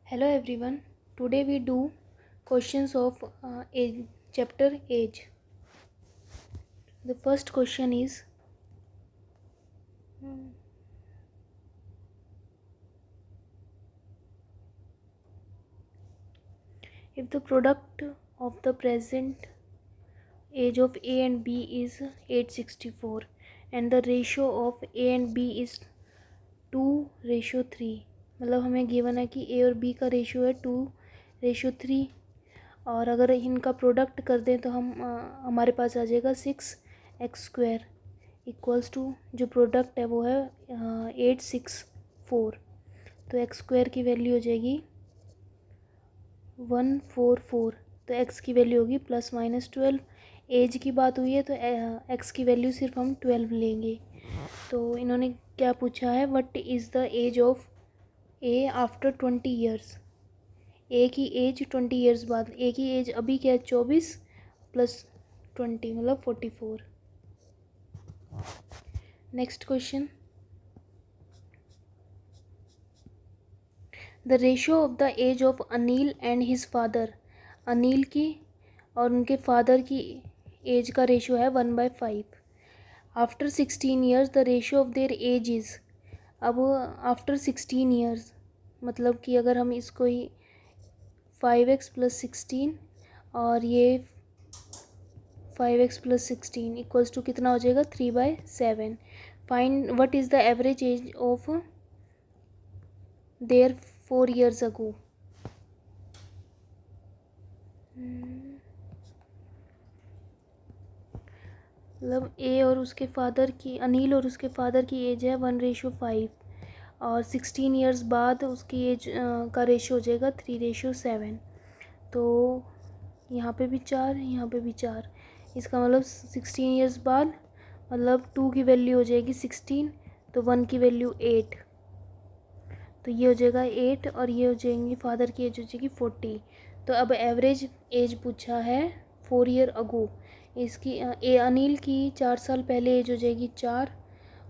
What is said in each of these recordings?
Hello everyone. Today we do questions of age, chapter age. The first question is if the product of the present age of A and B is 864 and the ratio of A and B is 2:3, मतलब हमें given है कि A और B का ratio है 2:3 और अगर इनका प्रोडक्ट कर दें तो हमारे पास आ जाएगा 6x² इक्वल्स टू जो प्रोडक्ट है वो है 864। तो x² की वैल्यू हो जाएगी 144। तो x की वैल्यू होगी ±12। एज की बात हुई है तो x की वैल्यू सिर्फ हम 12 लेंगे। तो इन्होंने क्या पूछा है, what is the age of A after 20 years. A की एज 20 ईयर्स बाद, ए की एज अभी क्या है 24 + 20 मतलब 44। Next question, the ratio of the age of Anil and his father. Anil की और उनके फादर की एज का रेशियो है 1/5। After 16 years the ratio of their age is. अब आफ्टर 16 ईयर्स मतलब कि अगर हम इसको ही 5x + 16 और ये 5x + 16 इक्वल्स टू कितना हो जाएगा 3/7। Find what is the average age of their 4 years ago। मतलब ए और उसके फादर की, अनिल और उसके फादर की एज है 1:5 और 16 ईयर्स बाद उसकी एज का रेशियो हो जाएगा 3:7। तो यहाँ पे भी 4, यहाँ पे भी 4, इसका मतलब 16 ईयर्स बाद मतलब 2 की वैल्यू हो जाएगी 16, तो 1 की वैल्यू 8, तो ये हो जाएगा 8 और ये हो जाएंगी फादर की एज हो जाएगी 40। तो अब एवरेज एज पूछा है 4 year अगो। इसकी ए अनिल की 4 साल पहले एज हो जाएगी 4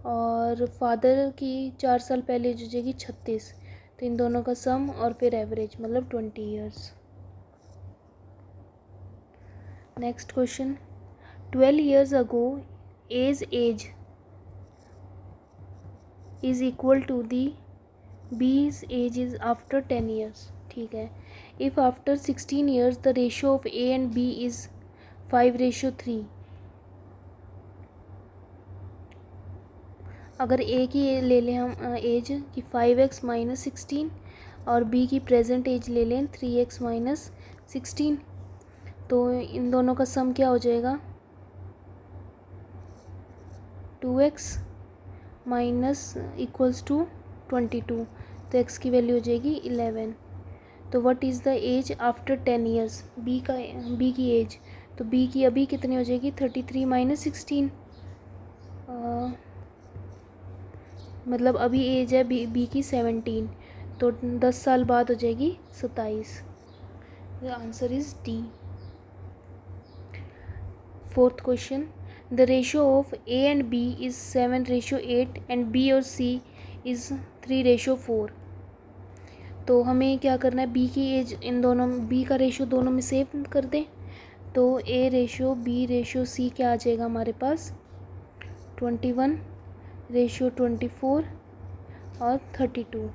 और फादर की 4 साल पहले एज हो जाएगी 36। तो इन दोनों का सम और फिर एवरेज मतलब 20 years. Next question, 12 years ago age is equal to the B's age is after 10 years। ठीक है। If after 16 years the ratio of A and B is 5:3। अगर ए की ले लें हम एज की 5x - 16 और बी की प्रेजेंट एज ले लें 3x - 16, तो इन दोनों का सम क्या हो जाएगा 2x इक्वल्स टू 22। तो x की वैल्यू हो जाएगी 11। तो what is the age after 10 years। B की एज, तो बी की अभी कितनी हो जाएगी 33 - 16, मतलब अभी एज है बी की 17, तो 10 साल बाद हो जाएगी 27। The answer is D. Fourth question, the ratio of A and B is 7:8 and B और सी इज़ 3:4। तो हमें क्या करना है, बी की एज इन दोनों, बी का रेशियो दोनों में सेम कर दें। तो A ratio B ratio C क्या आ जाएगा हमारे पास 21:24 और 32।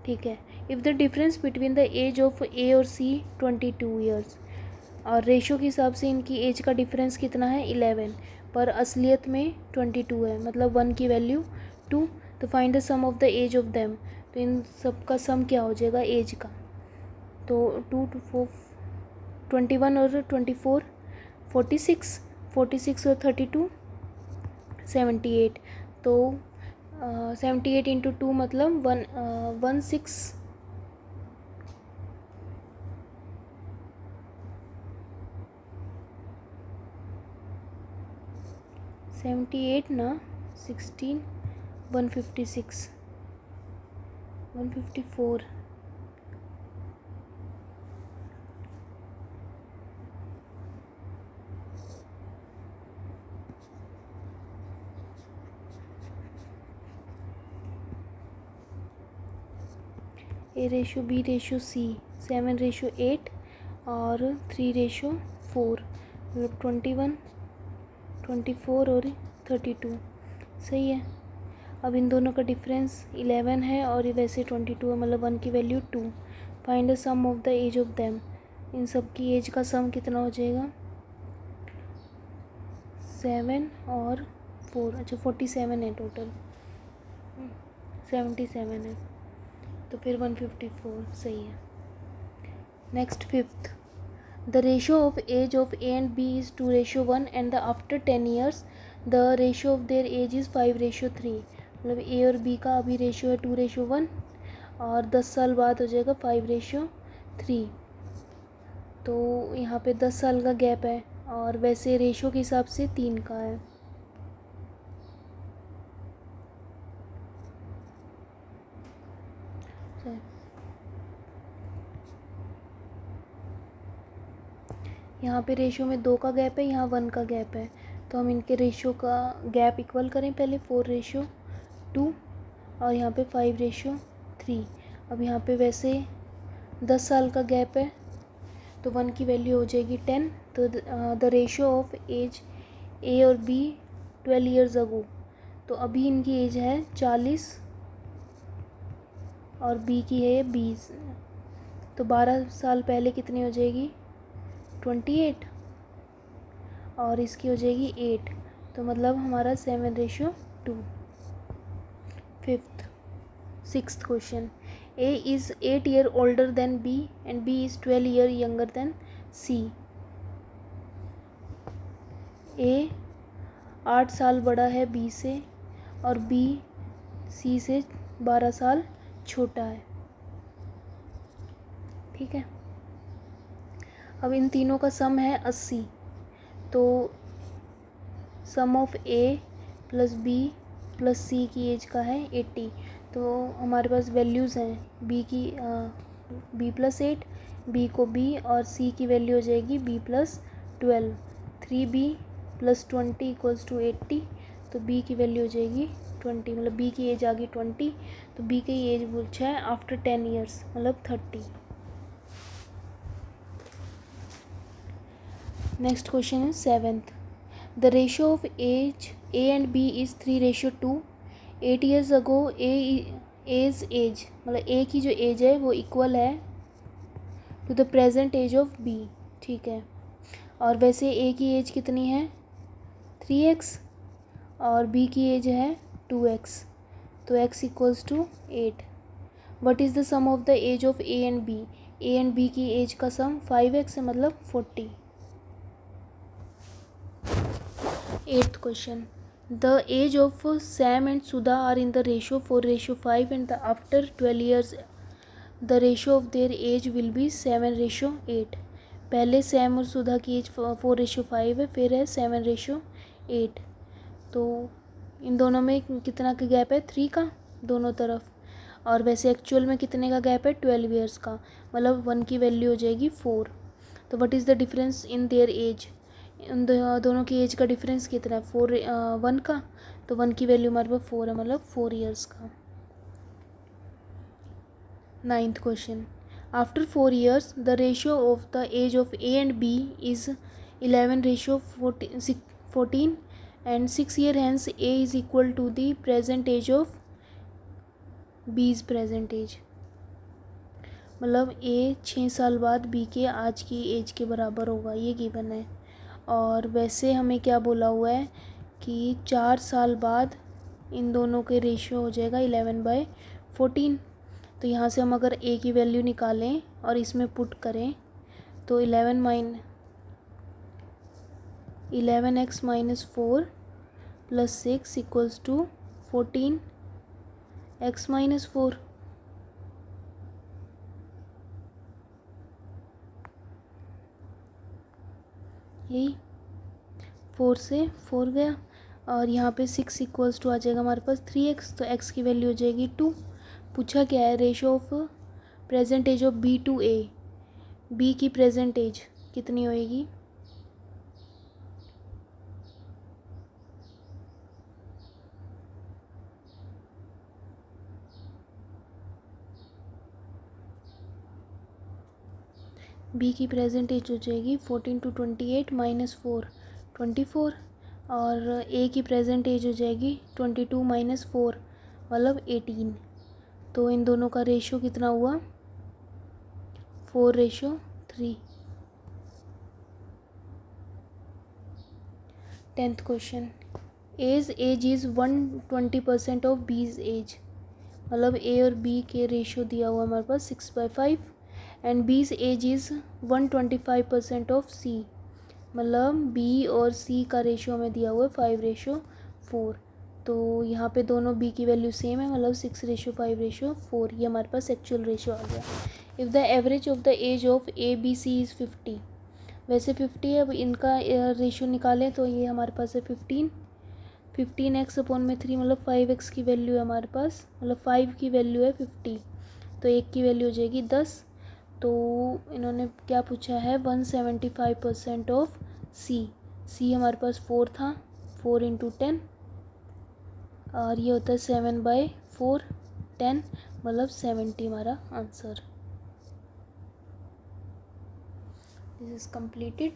ठीक है। If the difference between the age of A और सी 22 ईयर्स, और रेशियो के हिसाब से इनकी एज का डिफरेंस कितना है 11, पर असलियत में 22 है, मतलब 1 की वैल्यू 2। तो find the sum of the age of them. तो इन सब का सम क्या हो जाएगा एज का, तो 2 to 4 21 और 24 46, 46 और 32 78। तो 78 इंटू 2 मतलब 16 78 ना 16 156 154। A/B/C 7/8 और 3/4, मतलब 21, 24 और 32, सही है। अब इन दोनों का डिफरेंस 11 है और वैसे 22 है, मतलब 1 की value 2। Find the sum of the age of them, इन सब की एज का सम कितना हो जाएगा, 7 और 4, अच्छा 47 है टोटल, 77 है, तो फिर 154, सही है। Next fifth, the ratio of age of A and B is 2/1 and the after 10 years the ratio of their age is 5/3, मतलब ए और बी का अभी रेशियो है 2/1 और 10 साल बाद हो जाएगा 5/3। तो यहाँ पे 10 साल का गैप है और वैसे रेशियो के हिसाब से 3 का है। यहाँ पे रेशियो में 2 का गैप है, यहाँ 1 का गैप है, तो हम इनके रेशियो का गैप इक्वल करें पहले, 4/2 और यहाँ पे 5/3। अब यहाँ पे वैसे 10 साल का गैप है तो 1 की वैल्यू हो जाएगी 10, तो the ratio of age A और बी 12 ईयर्स अगो, तो अभी इनकी एज है 40 और बी की है 20, तो 12 साल पहले कितनी हो जाएगी 28 और इसकी हो जाएगी 8, तो मतलब हमारा 7/2। Sixth question, A is 8 year older than B and B is 12 year younger than C. A 8 साल बड़ा है बी से और बी सी से 12 साल छोटा है, ठीक है। अब इन तीनों का सम है 80, तो sum of A plus B plus C की एज का है 80, तो हमारे पास वैल्यूज़ हैं बी की B+8, बी को बी और सी की वैल्यू हो जाएगी B+12, 3B + 20 = 80, तो बी की वैल्यू हो जाएगी 20, मतलब बी की एज आ गई 20, तो बी की एज पूछा है आफ्टर 10 ईयर्स, मतलब 30। नेक्स्ट क्वेश्चन है seventh, the ratio of age A and B is 3/2। 8 years ago age मतलब ए की जो एज है वो इक्वल है to the present age of B, ठीक है। और वैसे ए की एज कितनी है 3x और बी की एज है 2x, तो x = 8। What is the sum of the age of A and B की एज का सम 5x है, मतलब 40। Eighth question, the age of Sam and Sudha are in the ratio 4/5 and the after 12 years the ratio of their age will be 7/8। पहले Sam और सुधा की as 4/5 है, फिर है 7/8, तो इन दोनों में कितना का गैप है 3 का दोनों तरफ, और वैसे एक्चुअल में कितने का गैप है 12 ईयर्स का, मतलब 1 की वैल्यू हो जाएगी 4। तो what is the difference in their age, उन दोनों की एज का डिफरेंस कितना है 1 का, तो 1 की वैल्यू हमारे पास 4 है, मतलब 4 ईयर्स का। Ninth question, after 4 years the ratio of the age of A and B is 11/14 and 6 year hence A is equal to the present age of B's present age, मतलब ए 6 साल बाद B के आज की as के बराबर होगा, ये गिवन है। और वैसे हमें क्या बोला हुआ है कि 4 साल बाद इन दोनों के रेशियो हो जाएगा 11/14, तो यहाँ से हम अगर ए की वैल्यू निकालें और इसमें पुट करें तो 11x - 4 + 6 = 14x - 4, यही 4 से 4 गया, और यहाँ पे 6 = आ जाएगा हमारे पास 3x, तो x की वैल्यू हो जाएगी 2। पूछा क्या है ratio of present age of B to A, B की प्रेजेंट एज कितनी होएगी, बी की प्रेजेंट एज हो जाएगी 14 to 28 माइनस 4 24, और ए की प्रेजेंट एज हो जाएगी 22 माइनस 4 मतलब 18। तो इन दोनों का रेशो कितना हुआ 4:3। 10th question, age is 120% of B's age. मतलब ए और बी के रेशियो दिया हुआ हमारे पास 6/5 and B's age is 125% of C. मतलब बी और सी का रेशियो हमें दिया हुआ है 5:4। तो यहाँ पे दोनों बी की वैल्यू सेम है, मतलब 6:5:4। ये हमारे पास एक्चुअल रेशियो आ गया। If the average of the age of A B C is 50, वैसे 50 है, अब इनका रेशियो निकालें तो ये हमारे पास है 15x/3 मतलब 5x की वैल्यू है हमारे पास, मतलब 5 की वैल्यू है 50, तो एक की वैल्यू हो जाएगी 10। तो इन्होंने क्या पूछा है 175% ऑफ सी हमारे पास 4 था, 4 × 10 और ये होता है 7/4 10 मतलब 70 हमारा आंसर। This is completed।